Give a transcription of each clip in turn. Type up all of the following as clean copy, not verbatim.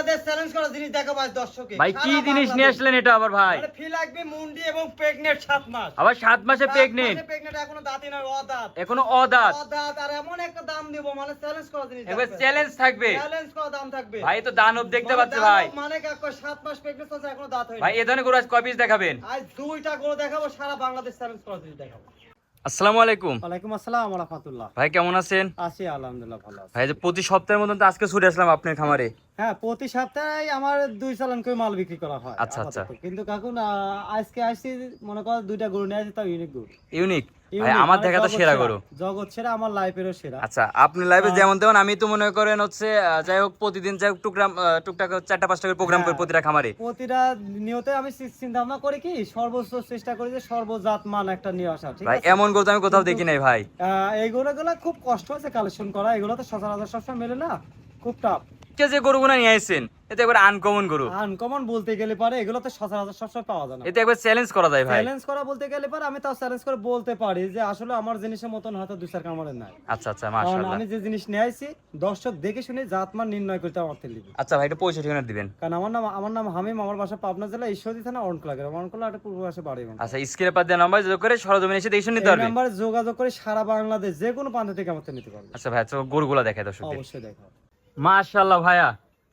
Bangladesh challenge করা জিনিস দেখাবো আজ দর্শককে। ভাই কি জিনিস নিয়ে আসলেন এটা আবার ভাই? মানে ফি লাগবে মুন্ডি এবং প্রেগনেন্ট 7 মাস। আবার 7 মাসে প্রেগনেন্ট? প্রেগনেন্ট এখনো দাঁতই নয়, অদাঁত। এখনো অদাঁত? অদাঁত। আর এমন একটা দাম দেব, মানে চ্যালেঞ্জ করা জিনিস। এবার চ্যালেঞ্জ থাকবে, চ্যালেঞ্জ করা দাম থাকবে ভাই তো দানব দেখতে পাচ্ছি ভাই। মানে কাকু 7 মাস প্রেগনেন্ট আছে, এখনো দাঁত হয়নি। ভাই এই ধরনের গরু আজ কয় পিস দেখাবেন? আজ 2টা গরু দেখাবো, সারা বাংলাদেশ চ্যালেঞ্জ করা জিনিস দেখাবো। আসসালামু আলাইকুম। ওয়ালাইকুম আসসালাম ওয়া রাহমাতুল্লাহ। ভাই কেমন আছেন? আছি আলহামদুলিল্লাহ, ভালো আছি। ভাই যে প্রতি সপ্তাহের মতন তো আজকে ছুটে আসলাম আপনার খামারে। হ্যাঁ, প্রতি সপ্তাহে আমার 2 চালান করে মাল বিক্রি করা হয়। আচ্ছা, আচ্ছা। কিন্তু কাকু আজকে আসছি, মনে করো 2টা গরু নিয়ে আসছি, তাও ইউনিক গরু। ইউনিক ভাই, আমার দেখা তো সেরা গরু। জগৎ সেরা, আমার লাইফেরও সেরা। আচ্ছা, আপনি লাইভে যেমন তেমন, আমি তো মনে করেন হচ্ছে যাই হোক প্রতিদিন যাই হোক টুকটাক 4-5টা করে প্রোগ্রাম করে প্রতিটা খামারে। প্রতিটা নিয়তে আমি চিন্তা ভাবনা করি কি, সর্বোচ্চ চেষ্টা করি যে সর্বজাত মান একটা নিয়ে আসা। ঠিক ভাই আছে, এমন গরু তো আমি কোথাও দেখি নাই ভাই। এই গরুগুলো খুব কষ্ট হয়েছে কালেকশন করা, এগুলো তো সচরাচর সবসময় মেলে না, খুব টাফ। কে যে গরুগুলো নিয়ে আসছেন এটা একবার আনকমন গরু। আনকমন বলতে গেলে পারে, এগুলো তো সচরাচর সবসময় পাওয়া যায় না। এটা একবার চ্যালেঞ্জ করা যায় ভাই। চ্যালেঞ্জ করা বলতে গেলে পারে, আমি তাও চ্যালেঞ্জ করে বলতে পারি যে আসলে আমার জিনিসের মতন হয়তো 2-4 কামড়ের নাই। আচ্ছা আচ্ছা, কারণ মাশাআল্লাহ। আমি যে জিনিস নিয়ে আইছি, দর্শক দেখে শুনে জাতমান নির্ণয় করতে আমার থেকে লিখবে। আচ্ছা ভাই, এটা পয়সা ঠিকানা দিবেন। কারণ আমার নাম হামিম, আমার বাসা পাবনা জেলা ঈশ্বরদী থানা অরণকুলা, অরণকুলা একটা পূর্ব পাশে বাড়ি। আচ্ছা, স্ক্রিনে পার দেওয়া নাম্বার যোগ করে সরজমিনে এসে দেখে নিতে এই পারবে। নাম্বারে যোগাযোগ করে সারা বাংলাদেশ যে কোনো প্রান্ত থেকে আমার থেকে নিতে পারবে। আচ্ছা ভাই, তো গরুগুলা দেখায় দর্শকদের। অবশ্যই দেখো। মাশাআল্লাহ ভাইয়া,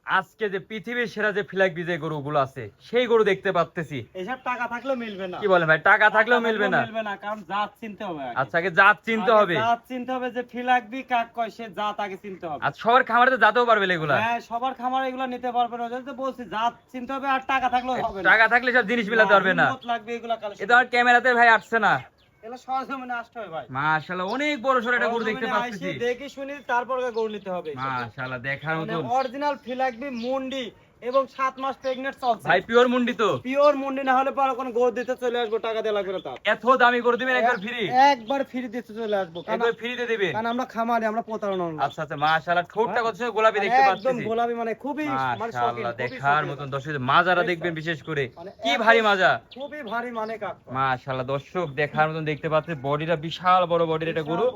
আজকে যে পৃথিবীর সেরা যে ফ্ল্যাগ বিজে গরুগুলো আছে সেই গরু দেখতে পাচ্তেছি। এসব টাকা থাকলেও মিলবে না। কি বলেন ভাই, টাকা থাকলেও মিলবে না? মিলবে না, কারণ জাত চিনতে হবে আগে। আচ্ছা, আগে জাত চিনতে হবে। জাত চিনতে হবে, যে ফিলাকবি কাক কয় সে জাত আগে চিনতে হবে। আর সবার খামারে তো জাতেও পারবে এগুলা? হ্যাঁ, সবার খামারে এগুলা নিতে পারবে না, ওই যে বলছি জাত চিনতে হবে, আর টাকা থাকলেও হবে না। টাকা থাকলে সব জিনিস মিলাতে পারবে না। হিম্মত লাগবে এগুলা কালেকশন। এটা আমার ক্যামেরাতে ভাই আসছে না। এগুলা সরজমিনে আসতে হবে ভাই। মাশাআল্লাহ, অনেক বড় সর একটা গরু দেখতে সরজমিনে পাচ্ছি। আইসি, দেখি শুনি তারপর গরু নিতে হবে। মাশাআল্লাহ, দেখার মানে মতন। অরিজিনাল ফিলাকবি মুন্ডি এবং 7 মাস প্রেগনেন্ট চলছে ভাই পিওর মুন্ডি তো? পিওর মুন্ডি না হলে পরে কোনো গরু দিতে চলে আসবো, টাকা দিয়ে লাগবে না তার। এত দামি করে দিবেন একবার ফ্রি? একবার ফ্রি দিতে চলে আসবো, একবার ফ্রিতে দিবেন? কারণ আমরা খামারি, আমরা প্রতারণা না। আচ্ছা আচ্ছা, মাশাআল্লাহ, ঠোঁটটা কত সুন্দর গোলাপি দেখতে একদম পাচ্ছি। গোলাপি, মানে খুবই মাশাআল্লাহ, দেখার মতন। দর্শক মাজারা দেখবেন বিশেষ করে, কি ভারী মাজা। খুবই ভারী, মানে কাক। মাশাআল্লাহ, দর্শক দেখার মতন দেখতে পাচ্ছেন। বডিটা বিশাল বড় বডির এটা গরু।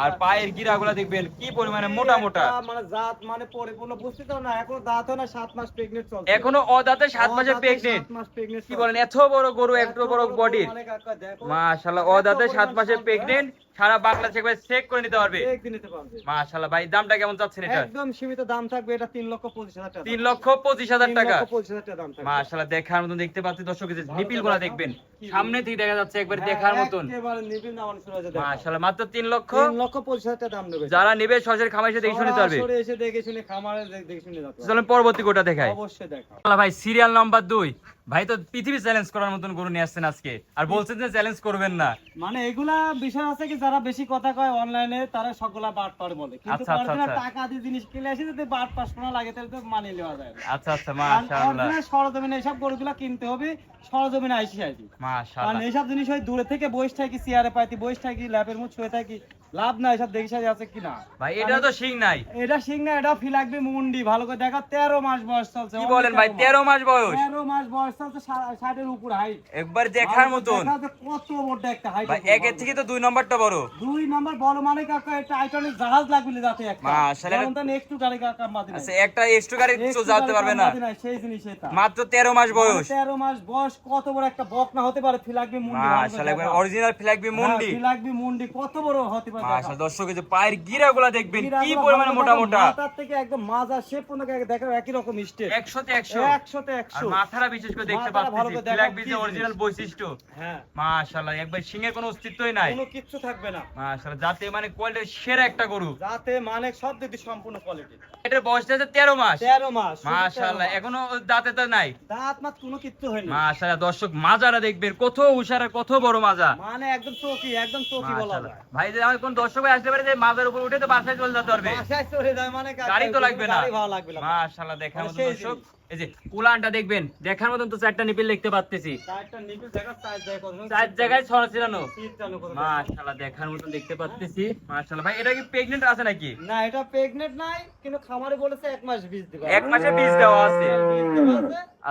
আর পায়ের গিরাগুলা দেখবেন কি পরিমাণে মোটা মোটা। মানে জাত মানে পরিপূর্ণ, বুঝতে তো না, এখনো দাঁত হয় না, 7 মাস প্রেগনেন্ট চলছে। এখনো অদাঁতে 7 মাসে প্রেগনেন্ট? 7 মাস প্রেগনেন্ট। কি বলেন, এত বড় গরু, এত বড় বডির। মানে কাকা দেখো, মাশাআল্লাহ, অদাঁতে 7 মাসে প্রেগনেন্ট, সারা বাংলাদেশে একবার চেক করে নিতে পারবে। একদিন নিতে পারবে। মাশাআল্লাহ ভাই, দামটা কেমন চাচ্ছেন এটা? একদম সীমিত দাম থাকবে, এটা 3,25,000 টাকা। 3,25,000 টাকা? 3,25,000 টাকা দাম থাকবে। মাশাআল্লাহ, দেখার মতন দেখতে পাচ্ছি দর্শক। এই যে নিপিলগুলা দেখবেন, সামনে থেকে দেখা যাচ্ছে, একবার দেখার মতন। একেবারে নিবিড় না, মানুষ রয়েছে দেখো। মাশাআল্লাহ, মাত্র 3,25,000 টাকা দাম নেবে। যারা নেবে সরাসরি খামারে এসে দেখে শুনে নিতে পারবে। সরাসরি এসে দেখে শুনে খামারে দেখে শুনে যাবে। চলেন পরবর্তী গোটা দেখাই। অবশ্যই দেখো। ভাই সিরিয়াল নাম্বার 2। ভাই তো পৃথিবী চ্যালেঞ্জ করার মতন গরু নিয়ে আসছেন আজকে, আর বলছেন যে চ্যালেঞ্জ করবেন না। মানে এগুলা বিষয় আছে কি, যারা বেশি কথা কয় অনলাইনে তারা সকলা বাট পার বলে, কিন্তু আচ্ছা, আচ্ছা, অরিজিনাল আচ্ছা। টাকা দিয়ে জিনিস কিনে আসে, যদি বাট পাস না লাগে তাহলে তো মানিয়ে নেওয়া যায় না। আচ্ছা আচ্ছা, মাশাআল্লাহ অরিজিনাল সরজমিনে এসব গরুগুলা কিনতে হবে, সরজমিনে আইসি। কারণ মাশাআল্লাহ। এইসব জিনিস হয় দূরে থেকে বসে থাকি, চেয়ারে পাইতি বসে থাকি, ল্যাপের মুখ ছুঁয়ে থাকি, লাভ নাই। এসব দেখি সাথে আছে কিনা ভাই এটা তো শিং নাই? এটা শিং না, এটা ফি লাগবে মুন্ডি। ভালো করে দেখা, 13 মাস বয়স চলছে। কি বলেন ভাই, 13 মাস বয়স? 13 মাস বয়স চলছে, 60 এর উপর হাইট। একবার দেখার মতন। কত বড় একটা হাইট। ভাই একের থেকে তো 2 নম্বরটা বড়। 2 নাম্বার বড়, মানে কাকা টাইটানিক জাহাজ লাগবে যাতে একটা। মাশাআল্লাহ। যেমন তো নেক্সট টু গাড়ি কাকা মাদি নাই। আচ্ছা, একটা এক্সট্রা গাড়ি চালাতে পারবে না? মাদি নাই, সেই জিনিস এটা। মাত্র 13 মাস বয়স। 13 মাস বয়স, কত বড় একটা বক না হতে পারে। ফি লাগবে মুন্ডি। মাশাআল্লাহ, একবার অরিজিনাল ফ্ল্যাগ বি মুন্ডি। ফি লাগবে মুন্ডি, কত বড় হতে পারে। মাশাআল্লাহ, দর্শক এই যে পায়ের গিরাগুলা দেখবেন কি পরিমাণে মোটা মোটা। মাথার থেকে একদম মাজা শেপ পর্যন্ত দেখো একই রকম স্টেপ। 100 তে 100। 100 তে 100। আর মাথাটা বিশেষ করে দেখতে মাথাটা ভালো পাচ্ছি করে ফ্ল্যাগ দেখো বি কি যে জিনিস। অরিজিনাল বৈশিষ্ট্য। হ্যাঁ, মাশাআল্লাহ, একবার সিংহের কোনো অস্তিত্বই নাই। কোনো কিচ্ছু থাকবে না। মাশাআল্লাহ, যাতে মানে কোয়ালিটি সেরা একটা গরু। যাতে মানে সব দিক দিয়ে সম্পূর্ণ কোয়ালিটি। এটার বয়সটা আছে 13 মাস। 13 মাস। মাশাআল্লাহ, এখনো দাঁতে তো নাই। দাঁত মাত কোনো কিচ্ছু হয়নি। মাশাআল্লাহ, দর্শক মাজারা দেখবেন কত উষার, কত বড় মাজা। মানে একদম চকি, একদম চকি বলা মাশাআল্লাহ যায়। ভাই, যে আমার কোন দর্শক ভাই আসতে পারে যে মাজার উপর উঠে তো বাসায় চলে যেতে পারবে। বাসায় চলে যায়, মানে গাড়ি তো লাগবে না। গাড়ি ভাড়া লাগবে না। মাশাআল্লাহ, দেখার মানে মতো সেই দর্শক। জিনিস। এই যে কুলানটা দেখবেন, দেখার মতন তো 4টা নিপিল দেখতে পাচ্তেছি। চারটা নিপিল দেখা, চার জায়গায় 4 জায়গায় ছড়াছিলানো। সিট চালু করে। মাশাআল্লাহ, দেখার মতন দেখতে পাচ্তেছি। মাশাআল্লাহ ভাই, এটা কি প্রেগন্যান্ট আছে নাকি? না, এটা প্রেগনেন্ট নাই, কিন্তু খামারে বলেছে 1 মাস বীজ দিবে। 1 মাসে বীজ দেওয়া আছে। আচ্ছা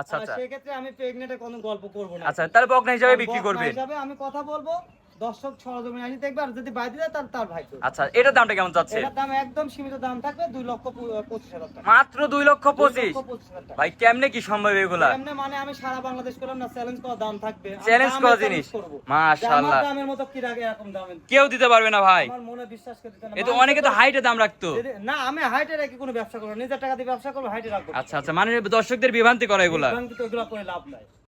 আচ্ছা, আচ্ছা। আচ্ছা। সেক্ষেত্রে আমি প্রেগনেন্টে কোনো গল্প করব না। আচ্ছা, তাহলে বকনা হিসাবে বিক্রি বকনা করবেন? হিসাবে আমি কথা বলবো, দর্শক সরজমিনে আসি দেখবে, আর যদি বাইরে যায় তার ভাই করবে। আচ্ছা, এটার দামটা কেমন চাচ্ছে? এটার দাম একদম সীমিত দাম থাকবে 2,25,000 টাকা। মাত্র 2,25,000। 2,25,000 টাকা। ভাই কেমনে কি সম্ভব এগুলা? এমনি মানে আমি সারা বাংলাদেশ করলাম না, চ্যালেঞ্জ করা দাম থাকবে। আমি চ্যালেঞ্জ দামে করা challenge জিনিস। করবো। মাশাআল্লাহ। আমার দামের মতো কি রাখে এরকম দামে? কেউ দিতে পারবে না ভাই। আমার মনে বিশ্বাস করে দিতে না। এ তো অনেকে তো হাইটে দাম রাখতো। না, আমি হাইটে রেখে কোনো ব্যবসা করবো না। নিজের টাকা দিয়ে ব্যবসা করবো, হাইটে রাখবো। আচ্ছা আচ্ছা, মানে দর্শকদের বিভ্রান্তি করে এগুলা। কিন্তু এগুলো করে লাভ নাই।